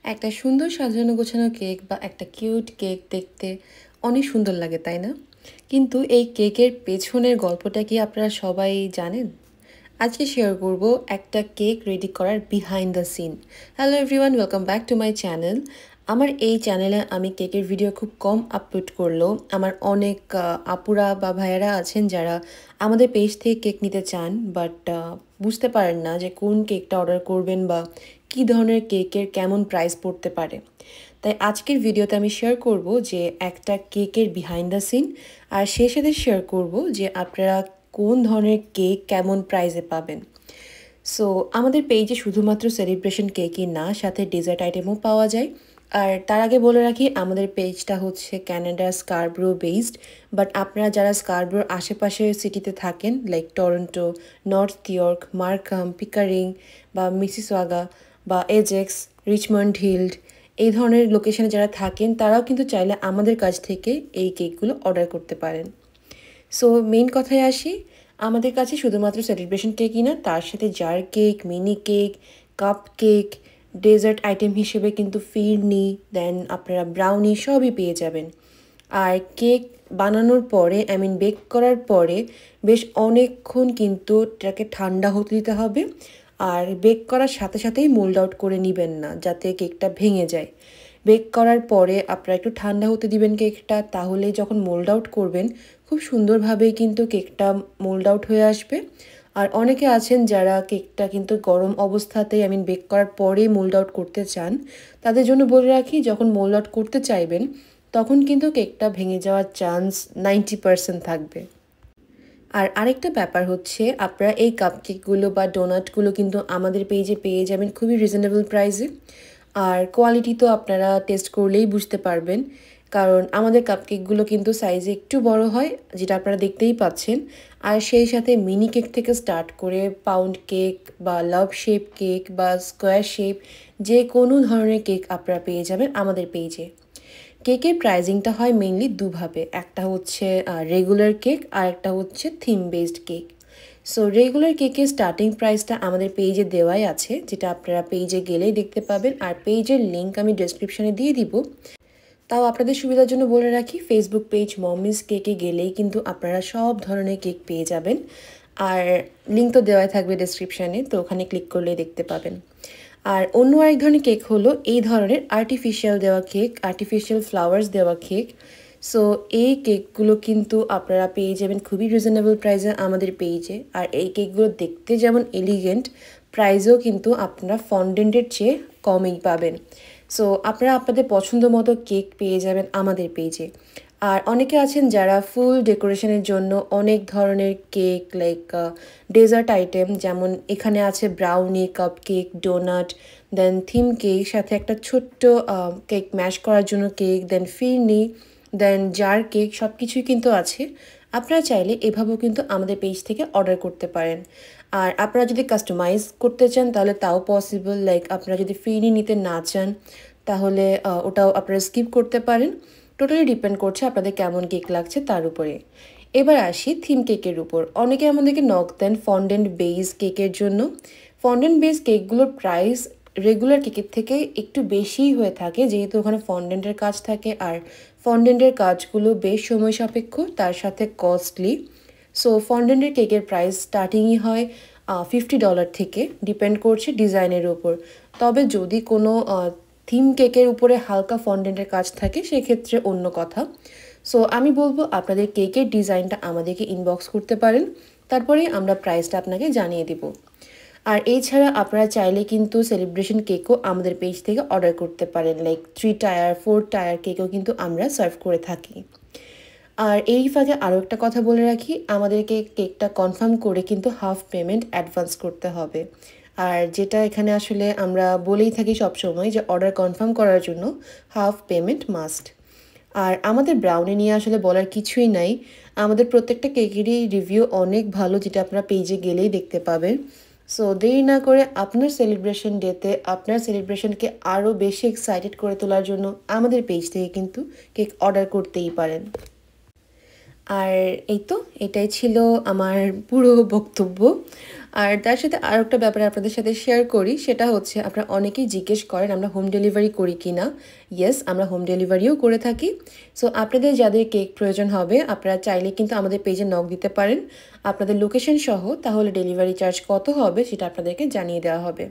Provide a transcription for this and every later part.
একটা সুন্দর সাজানো গোছানো কেক বা একটা কিউট কেক দেখতে অনেক সুন্দর লাগে, তাই না? কিন্তু এই কেকের পেছনের গল্পটা কি আপনারা সবাই জানেন? আজকে শেয়ার করব একটা কেক রেডি করার behind the scene. Hello everyone, welcome back to my channel. আমার এই চ্যানেলে আমি কেকের ভিডিও খুব কম আপলোড করলেও আমার অনেক আপুরা বা ভাইয়ারা আছেন যারা আমাদের পেজ থেকে কেক নিতে চান, বাট বুঝতে পারেন না যে কোন কেকটা অর্ডার করবেন বা কী ধরনের কেকের কেমন প্রাইস পড়তে পারে। তাই আজকের ভিডিওতে আমি শেয়ার করব যে একটা কেকের বিহাইন্ড দ্য সিন, আর সেই সাথে শেয়ার করব যে আপনারা কোন ধরনের কেক কেমন প্রাইসে পাবেন। সো আমাদের পেজে শুধুমাত্র সেলিব্রেশন কেকই না, সাথে ডেজার্ট আইটেমও পাওয়া যায়। আর তার আগে বলে রাখি, আমাদের পেজটা হচ্ছে ক্যানাডা স্কারব্রো বেসড, বাট আপনারা যারা স্কারব্রোর আশেপাশে সিটিতে থাকেন, like Toronto, north York, Markram, Pickering বা মিসিসওয়াগা বা এজেক্স, রিচমন্ড হিল্ড, এই ধরনের লোকেশনে যারা থাকেন তারাও কিন্তু চাইলে আমাদের কাছ থেকে এই কেকগুলো অর্ডার করতে পারেন। সো মেইন কথায় আসি, আমাদের কাছে শুধুমাত্র সেলিব্রেশন কেকই না, তার সাথে jar cake, mini cake, cupcake, dessert item হিসেবে কিন্তু ফিরনি, দেন আপনারা ব্রাউনি সবই পেয়ে যাবেন। আর কেক বানানোর পরে, বেক করার পরে বেশ অনেকক্ষণ কিন্তু এটাকে ঠান্ডা হতে দিতে হবে। আর বেক করার সাথে সাথেই মোল্ড আউট করে নেবেন না, যাতে কেকটা ভেঙে যায়। বেক করার পরে আপনারা একটু ঠান্ডা হতে দিবেন কেকটা, তাহলে যখন মোল্ড আউট করবেন খুব সুন্দরভাবেই কিন্তু কেকটা মোল্ড আউট হয়ে আসবে। আর অনেকে আছেন যারা কেকটা কিন্তু গরম অবস্থাতেই বেক করার পরেই মোল্ড আউট করতে চান। তাদের জন্য বলে রাখি, যখন মোল্ড আউট করতে চাইবেন তখন কিন্তু কেকটা ভেঙে যাওয়ার চান্স 90% থাকবে। আর আরেকটা ব্যাপার হচ্ছে, আপনারা এই কাপকেকগুলো বা ডোনাটগুলো কিন্তু আমাদের পেজে পেয়ে যাবেন খুবই রিজনেবল প্রাইসে। আর কোয়ালিটি তো আপনারা টেস্ট করলেই বুঝতে পারবেন, কারণ আমাদের কাপকেকগুলো কিন্তু সাইজে একটু বড় হয়, যেটা আপনারা দেখতেই পাচ্ছেন। আর সেই সাথে মিনি কেক থেকে স্টার্ট করে পাউন্ড কেক বা লাভ শেপ কেক বা স্কোয়ার শেপ, যে কোনো ধরনের কেক আপনারা পেয়ে যাবেন আমাদের পেজে। কেকের প্রাইজিংটা হয় মেইনলি দুভাবে, একটা হচ্ছে রেগুলার কেক আর একটা হচ্ছে theme based cake. So regular কেকের স্টার্টিং প্রাইসটা আমাদের পেজে দেওয়াই আছে, যেটা আপনারা পেজে গেলেই দেখতে পাবেন, আর পেজের লিঙ্ক আমি ডেসক্রিপশনে দিয়ে দিব। তাও আপনাদের সুবিধার জন্য বলে রাখি, ফেসবুক পেজ মমিস কেকে গেলেই কিন্তু আপনারা সব ধরনের কেক পেয়ে যাবেন। আর লিঙ্ক তো দেওয়াই থাকবে ডেসক্রিপশানে, তো ওখানে ক্লিক করলেই দেখতে পাবেন। আর অন্য আরেক ধরনের কেক হলো এই ধরনের আর্টিফিশিয়াল দেওয়া কেক, আর্টিফিশিয়াল ফ্লাওয়ার্স দেওয়া কেক। সো এই কেকগুলো কিন্তু আপনারা পেয়ে যাবেন খুবই রিজনেবল প্রাইসে আমাদের পেজে। আর এই কেকগুলো দেখতে যেমন এলিগেন্ট, প্রাইসেও কিন্তু আপনারা ফন্ডেন্টের চেয়ে কমেই পাবেন। সো আপনারা আপনাদের পছন্দ মতো কেক পেয়ে যাবেন আমাদের পেজে। আর অনেকে আছেন যারা ফুল ডেকোরেশনের জন্য অনেক ধরনের কেক, লাইক ডেজার্ট আইটেম, যেমন এখানে আছে ব্রাউনি, কাপ কেক, ডোনাট, দেন থিম কেক, সাথে একটা ছোট্ট কেক ম্যাশ করার জন্য কেক, দেন ফিরনি, দেন জার কেক, সব কিছুই কিন্তু আছে। আপনারা চাইলে এভাবেও কিন্তু আমাদের পেজ থেকে অর্ডার করতে পারেন। আর আপনারা যদি কাস্টমাইজ করতে চান তাহলে তাও পসিবল, লাইক আপনারা যদি ফিরনি নিতে না চান তাহলে ওটাও আপনারা স্কিপ করতে পারেন। টোটালি ডিপেন্ড করছে আপনাদের কেমন কেক লাগছে তার উপরে। এবার আসি থিম কেকের উপর। অনেকে আমাদেরকে নক দেন ফন্ডেন্ট বেস কেকের জন্য। ফন্ডেন্ট বেস কেকগুলোর প্রাইস রেগুলার কেকের থেকে একটু বেশিই হয়ে থাকে, যেহেতু ওখানে ফন্ডেন্টের কাজ থাকে, আর ফন্ডেন্টের কাজগুলো বেশ সময় সাপেক্ষ, তার সাথে কস্টলি। সো ফন্ডেন্টের কেকের প্রাইস স্টার্টিংই হয় $50 থেকে, ডিপেন্ড করছে ডিজাইনের উপর। তবে যদি কোনো থিম কেকের উপরে হালকা ফন্ডেন্টের কাজ থাকে সেক্ষেত্রে অন্য কথা। সো আমি বলবো আপনাদের কেকের ডিজাইনটা আমাদেরকে ইনবক্স করতে পারেন, তারপরে আমরা প্রাইসটা আপনাকে জানিয়ে দিব। আর এছাড়া আপনারা চাইলে কিন্তু সেলিব্রেশন কেকও আমাদের পেজ থেকে অর্ডার করতে পারেন, লাইক 3 টায়ার 4 টায়ার কেকও কিন্তু আমরা সার্ভ করে থাকি। আর এই ফাঁকে আরও একটা কথা বলে রাখি, আমাদেরকে কেকটা কনফার্ম করে কিন্তু হাফ পেমেন্ট অ্যাডভান্স করতে হবে। আর যেটা এখানে আসলে আমরা বলেই থাকি সবসময়, যে অর্ডার কনফার্ম করার জন্য হাফ পেমেন্ট মাস্ট। আর আমাদের ব্রাউনি নিয়ে আসলে বলার কিছুই নাই, আমাদের প্রত্যেকটা কেকেরই রিভিউ অনেক ভালো, যেটা আপনারা পেজে গেলেই দেখতে পাবেন। সো দেরি না করে আপনার সেলিব্রেশন ডেতে আপনার সেলিব্রেশনকে আরও বেশি এক্সাইটেড করে তোলার জন্য আমাদের পেজ থেকে কিন্তু কেক অর্ডার করতেই পারেন। আর এই তো এটাই ছিল আমার পুরো বক্তব্য। আর তার সাথে আরও একটা ব্যাপারে আপনাদের সাথে শেয়ার করি, সেটা হচ্ছে আপনারা অনেকেই জিজ্ঞেস করেন আমরা হোম ডেলিভারি করি কি না। ইয়েস, আমরা হোম ডেলিভারিও করে থাকি। সো আপনাদের যাদের কেক প্রয়োজন হবে আপনারা চাইলে কিন্তু আমাদের পেজে নক দিতে পারেন আপনাদের লোকেশন সহ, তাহলে ডেলিভারি চার্জ কত হবে সেটা আপনাদেরকে জানিয়ে দেওয়া হবে।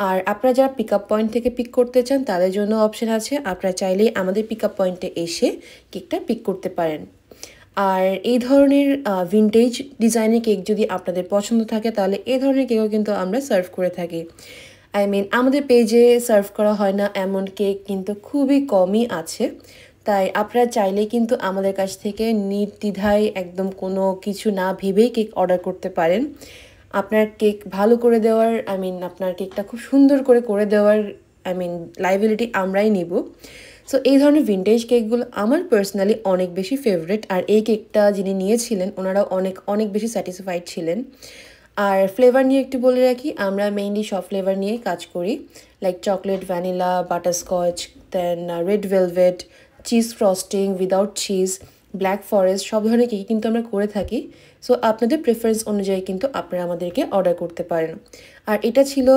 আর আপনারা যারা পিক আপ পয়েন্ট থেকে পিক করতে চান তাদের জন্য অপশন আছে, আপনারা চাইলেই আমাদের পিক আপ পয়েন্টে এসে কেকটা পিক করতে পারেন। আর এই ধরনের ভিনটেজ ডিজাইনের কেক যদি আপনাদের পছন্দ থাকে তাহলে এই ধরনের কেকও কিন্তু আমরা সার্ভ করে থাকি। আমাদের পেজে সার্ভ করা হয় না এমন কেক কিন্তু খুবই কমই আছে। তাই আপনারা চাইলে কিন্তু আমাদের কাছ থেকে নির্দ্বিধায় একদম কোনো কিছু না ভেবেই কেক অর্ডার করতে পারেন। আপনার কেক ভালো করে দেওয়ার আপনার কেকটা খুব সুন্দর করে দেওয়ার লাইবিলিটি আমরাই নিব। সো এই ধরনের ভিনটেজ কেকগুলো আমার পার্সোনালি অনেক বেশি ফেভারিট। আর এই কেকটা যিনি নিয়েছিলেন ওনারা অনেক অনেক বেশি স্যাটিসফাইড ছিলেন। আর ফ্লেভার নিয়ে একটু বলে রাখি, আমরা মেইনলি সব ফ্লেভার নিয়ে কাজ করি, like chocolate, vanilla, butterscotch, then red velvet, cheese frosting, without cheese, black forest, সব ধরনের কেক কিন্তু আমরা করে থাকি। সো আপনাদের প্রেফারেন্স অনুযায়ী কিন্তু আপনারা আমাদেরকে অর্ডার করতে পারেন। আর এটা ছিল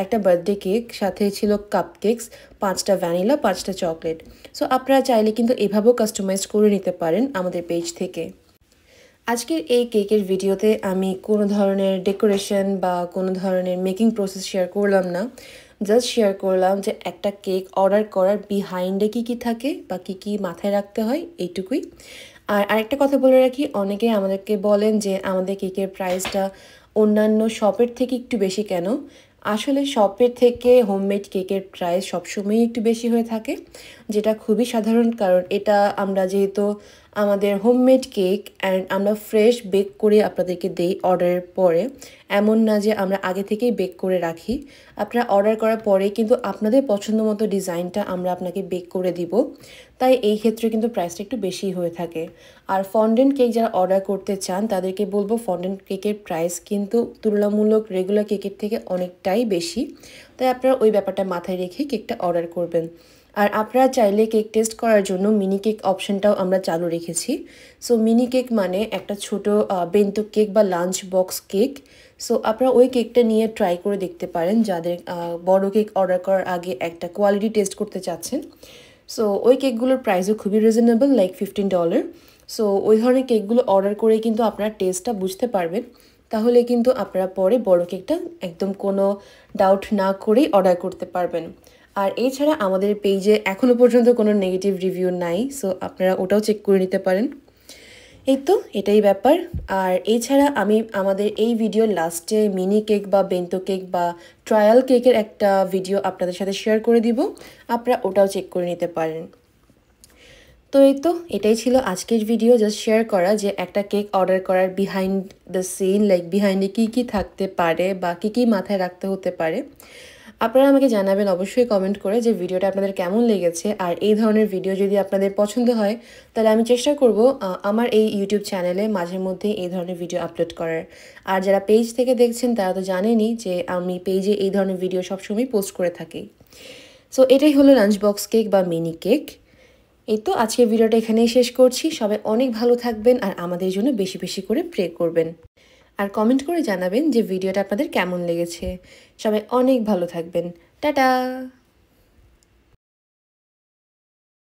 একটা বার্থডে কেক, সাথে ছিল কাপ কেকস, 5টা ভ্যানিলা, 5টা চকলেট। সো আপনারা চাইলে কিন্তু এভাবেও কাস্টমাইজ করে নিতে পারেন আমাদের পেজ থেকে। আজকের এই কেকের ভিডিওতে আমি কোনো ধরনের ডেকোরেশন বা কোনো ধরনের মেকিং প্রসেস শেয়ার করলাম না, জাস্ট শেয়ার করলাম যে একটা কেক অর্ডার করার বিহাইন্ডে কী থাকে বা কী মাথায় রাখতে হয়, এইটুকুই। আর আরেকটা কথা বলে রাখি, অনেকে আমাদেরকে বলেন যে আমাদের কেকের প্রাইসটা অন্যান্য শপের থেকে একটু বেশি কেন। আসলে শপের থেকে হোমমেড কেকের প্রাইস সবসময়ই একটু বেশি হয়ে থাকে, যেটা খুবই সাধারণ, কারণ এটা আমরা যেহেতু আমাদের হোমমেড কেক অ্যান্ড আমরা ফ্রেশ বেক করে আপনাদেরকে দেই অর্ডারের পরে, এমন না যে আমরা আগে থেকেই বেক করে রাখি। আপনারা অর্ডার করার পরে কিন্তু আপনাদের পছন্দ মতো ডিজাইনটা আমরা আপনাকে বেক করে দিব, তাই এই ক্ষেত্রে কিন্তু প্রাইসটা একটু বেশি হয়ে থাকে। আর ফন্ডেন্ট কেক যারা অর্ডার করতে চান তাদেরকে বলবো ফন্ডেন্ট কেকের প্রাইস কিন্তু তুলনামূলক রেগুলার কেকের থেকে অনেকটাই বেশি, তাই আপনারা ওই ব্যাপারটা মাথায় রেখে কেকটা অর্ডার করবেন। আর আপনারা চাইলে কেক টেস্ট করার জন্য মিনি কেক অপশনটাও আমরা চালু রেখেছি। সো মিনি কেক মানে একটা ছোট বেন্টো কেক বা লাঞ্চ বক্স কেক। সো আপনারা ওই কেকটা নিয়ে ট্রাই করে দেখতে পারেন যাদের বড় কেক অর্ডার করার আগে একটা কোয়ালিটি টেস্ট করতে চাচ্ছেন। সো ওই কেকগুলোর প্রাইসও খুবই রিজনেবল, লাইক $15। সো ওই ধরনের কেকগুলো অর্ডার করে কিন্তু আপনারা টেস্টটা বুঝতে পারবেন, তাহলে কিন্তু আপনারা পরে বড় কেকটা একদম কোনো ডাউট না করেই অর্ডার করতে পারবেন। আর এছাড়া আমাদের পেজে এখনও পর্যন্ত কোনো নেগেটিভ রিভিউ নাই, সো আপনারা ওটাও চেক করে নিতে পারেন। এই তো এটাই ব্যাপার। আর এছাড়া আমি আমাদের এই ভিডিওর লাস্টে মিনি কেক বা বেন্তো কেক বা ট্রায়াল কেকের একটা ভিডিও আপনাদের সাথে শেয়ার করে দিব, আপনারা ওটাও চেক করে নিতে পারেন। তো এই তো এটাই ছিল আজকের ভিডিও, জাস্ট শেয়ার করা যে একটা কেক অর্ডার করার বিহাইন্ড দ্য সিন, লাইক বিহাইন্ডে কী থাকতে পারে বা কী মাথায় রাখতে হতে পারে। আপনারা আমাকে জানাবেন অবশ্যই কমেন্ট করে যে ভিডিওটা আপনাদের কেমন লেগেছে। আর এই ধরনের ভিডিও যদি আপনাদের পছন্দ হয় তাহলে আমি চেষ্টা করব আমার এই ইউটিউব চ্যানেলে মাঝে মধ্যে এই ধরনের ভিডিও আপলোড করার। আর যারা পেজ থেকে দেখছেন তারা তো জানেনই যে আমি পেজে এই ধরনের ভিডিও সবসময় পোস্ট করে থাকি। সো এটাই হলো লাঞ্চ বক্স কেক বা মিনি কেক। এই তো আজকের ভিডিওটা এখানেই শেষ করছি। সবাই অনেক ভালো থাকবেন আর আমাদের জন্য বেশি বেশি করে প্রে করবেন। আর কমেন্ট করে জানাবেন যে ভিডিওটা আপনাদের কেমন লেগেছে। সবাই অনেক ভালো থাকবেন। টাটা।